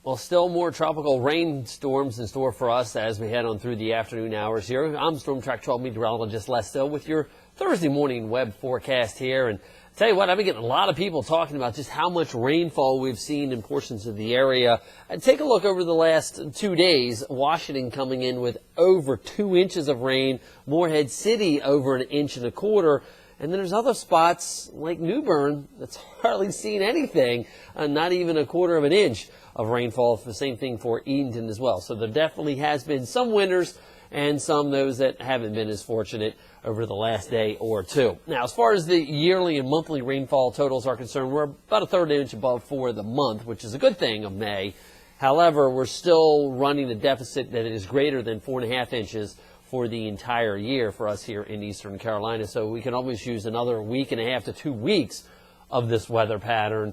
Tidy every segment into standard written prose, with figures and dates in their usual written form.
Well, still more tropical rainstorms in store for us as we head on through the afternoon hours here. I'm Storm Track 12 meteorologist Les Still with your Thursday morning web forecast here. And I'll tell you what, I've been getting a lot of people talking about just how much rainfall we've seen in portions of the area. Take a look over the last 2 days. Washington coming in with over 2 inches of rain. Morehead City over 1.25 inches. And then there's other spots like New Bern that's hardly seen anything, not even 1/4 inch of rainfall. The same thing for Edenton as well. So there definitely has been some winners and some those that haven't been as fortunate over the last day or two. Now, as far as the yearly and monthly rainfall totals are concerned, we're about 1/3 inch above for the month, which is a good thing of May. However, we're still running a deficit that is greater than 4.5 inches for the entire year for us here in Eastern Carolina. So we can almost use another 1.5 to 2 weeks of this weather pattern.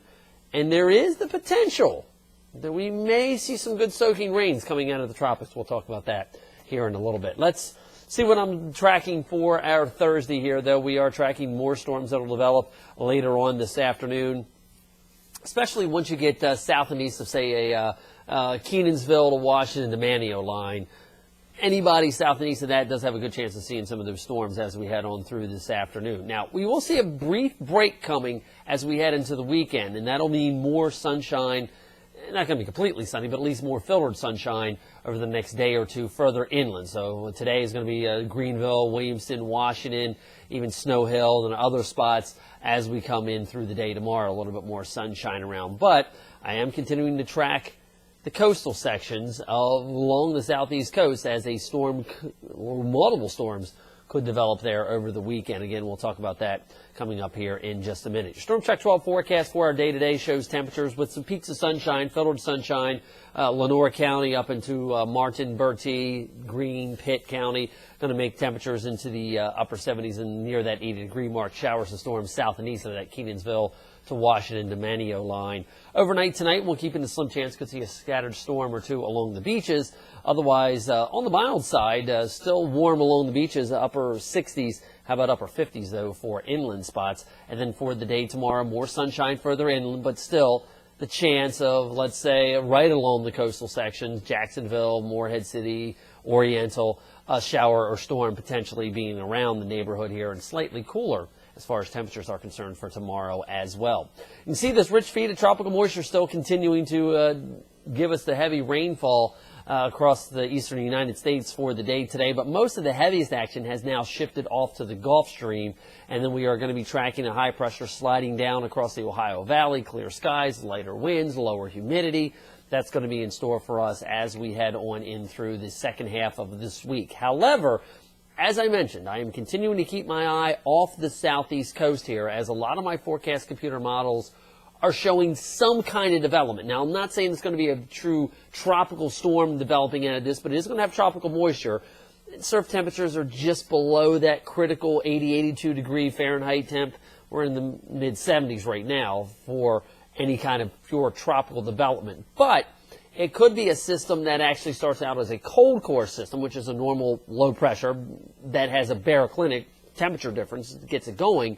And there is the potential that we may see some good soaking rains coming out of the tropics. We'll talk about that here in a little bit. Let's see what I'm tracking for our Thursday here, though. We are tracking more storms that will develop later on this afternoon, especially once you get south and east of, say, Kenansville to Washington to Manio line. Anybody south and east of that does have a good chance of seeing some of those storms as we head on through this afternoon. Now, we will see a brief break coming as we head into the weekend, and that'll mean more sunshine. Not going to be completely sunny, but at least more filtered sunshine over the next day or two further inland. So today is going to be Greenville, Williamston, Washington, even Snow Hill and other spots as we come in through the day tomorrow. A little bit more sunshine around. But I am continuing to track the coastal sections along the southeast coast as a storm or multiple storms could develop there over the weekend. Again, we'll talk about that coming up here in just a minute. Your Storm Track 12 forecast for our day-to-day shows temperatures with some peaks of sunshine, filtered sunshine, Lenoir County up into Martin, Bertie, Greene, Pitt County. Going to make temperatures into the upper 70s and near that 80-degree mark. Showers and storms south and east of that Kenansville to Washington to Manio line. Overnight tonight, we'll keep in a slim chance. Could see a scattered storm or two along the beaches. Otherwise, on the mild side, still warm along the beaches, upper 60s. How about upper 50s, though, for inland spots? And then for the day tomorrow, more sunshine further inland, but still the chance of, let's say, right along the coastal sections, Jacksonville, Morehead City, Oriental, a shower or storm potentially being around the neighborhood here, and slightly cooler as far as temperatures are concerned for tomorrow as well. You can see this rich feed of tropical moisture still continuing to give us the heavy rainfall across the eastern United States for the day today, but most of the heaviest action has now shifted off to the Gulf Stream, and then we are going to be tracking a high pressure sliding down across the Ohio Valley, clear skies, lighter winds, lower humidity. That's going to be in store for us as we head on in through the second half of this week. However, as I mentioned, I am continuing to keep my eye off the southeast coast here, as a lot of my forecast computer models are showing some kind of development. Now, I'm not saying it's going to be a true tropical storm developing out of this, but it is going to have tropical moisture. Surf temperatures are just below that critical 80, 82 degree Fahrenheit temp. We're in the mid-70s right now for any kind of pure tropical development. But it could be a system that actually starts out as a cold core system, which is a normal low pressure that has a baroclinic temperature difference that gets it going,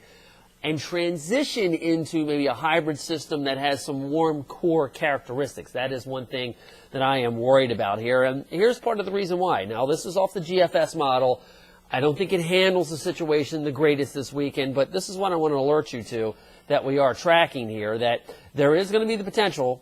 and transition into maybe a hybrid system that has some warm core characteristics. That is one thing that I am worried about here. And here's part of the reason why. Now, this is off the GFS model. I don't think it handles the situation the greatest this weekend, but this is what I want to alert you to that we are tracking here, that there is going to be the potential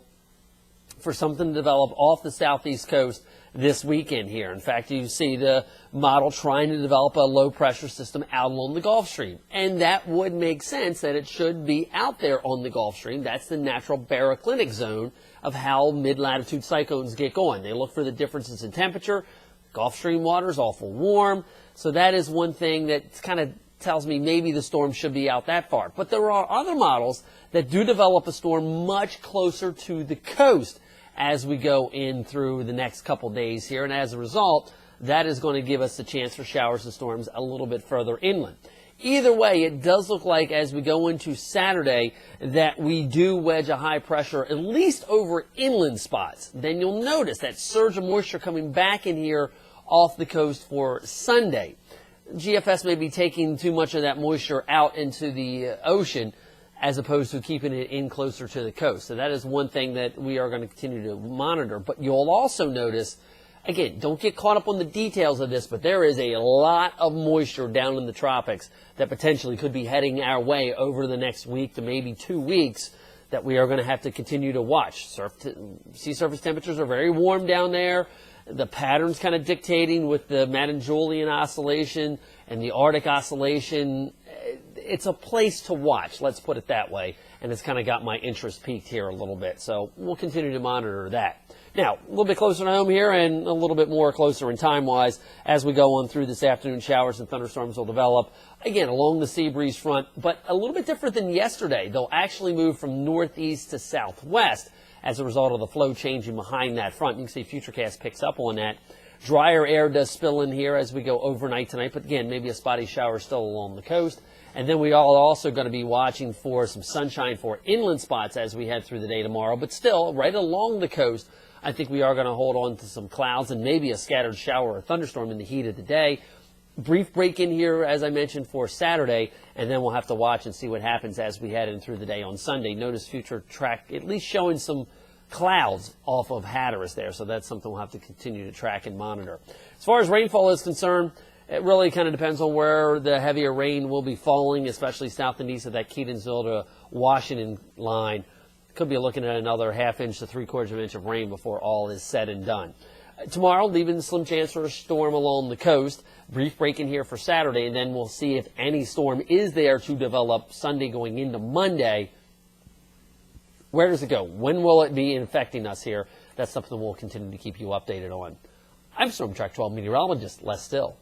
for something to develop off the southeast coast this weekend here. In fact, you see the model trying to develop a low-pressure system out along the Gulf Stream. And that would make sense that it should be out there on the Gulf Stream. That's the natural baroclinic zone of how mid-latitude cyclones get going. They look for the differences in temperature. Gulf Stream water is awful warm. So that is one thing that kind of tells me maybe the storm should be out that far. But there are other models that do develop a storm much closer to the coast as we go in through the next couple days here. And as a result, that is going to give us a chance for showers and storms a little bit further inland. Either way, it does look like as we go into Saturday that we do wedge a high pressure at least over inland spots. Then you'll notice that surge of moisture coming back in here off the coast for Sunday. GFS may be taking too much of that moisture out into the ocean as opposed to keeping it in closer to the coast. So that is one thing that we are going to continue to monitor. But you'll also notice, again, don't get caught up on the details of this, but there is a lot of moisture down in the tropics that potentially could be heading our way over the next week to maybe 2 weeks that we are going to have to continue to watch. Sea surface temperatures are very warm down there. The pattern's kind of dictating with the Madden-Julian oscillation and the Arctic oscillation. It's a place to watch, let's put it that way, and it's kind of got my interest peaked here a little bit, so we'll continue to monitor that. Now, a little bit closer to home here and a little bit more closer in time-wise as we go on through this afternoon. Showers and thunderstorms will develop, again, along the sea breeze front, but a little bit different than yesterday. They'll actually move from northeast to southwest as a result of the flow changing behind that front. You can see Futurecast picks up on that. Drier air does spill in here as we go overnight tonight, but again, maybe a spotty shower still along the coast. And then we are also going to be watching for some sunshine for inland spots as we head through the day tomorrow. But still, right along the coast, I think we are going to hold on to some clouds and maybe a scattered shower or thunderstorm in the heat of the day. Brief break in here, as I mentioned, for Saturday, and then we'll have to watch and see what happens as we head in through the day on Sunday. Notice future track at least showing some clouds off of Hatteras there, so that's something we'll have to continue to track and monitor. As far as rainfall is concerned, it really kind of depends on where the heavier rain will be falling, especially south and east of that Keatonville to Washington line. Could be looking at another ½ inch to 3/4 inch of rain before all is said and done. Tomorrow, leaving a slim chance for a storm along the coast. Brief break in here for Saturday, and then we'll see if any storm is there to develop Sunday going into Monday. Where does it go? When will it be infecting us here? That's something we'll continue to keep you updated on. I'm Storm Track 12 meteorologist Les Still.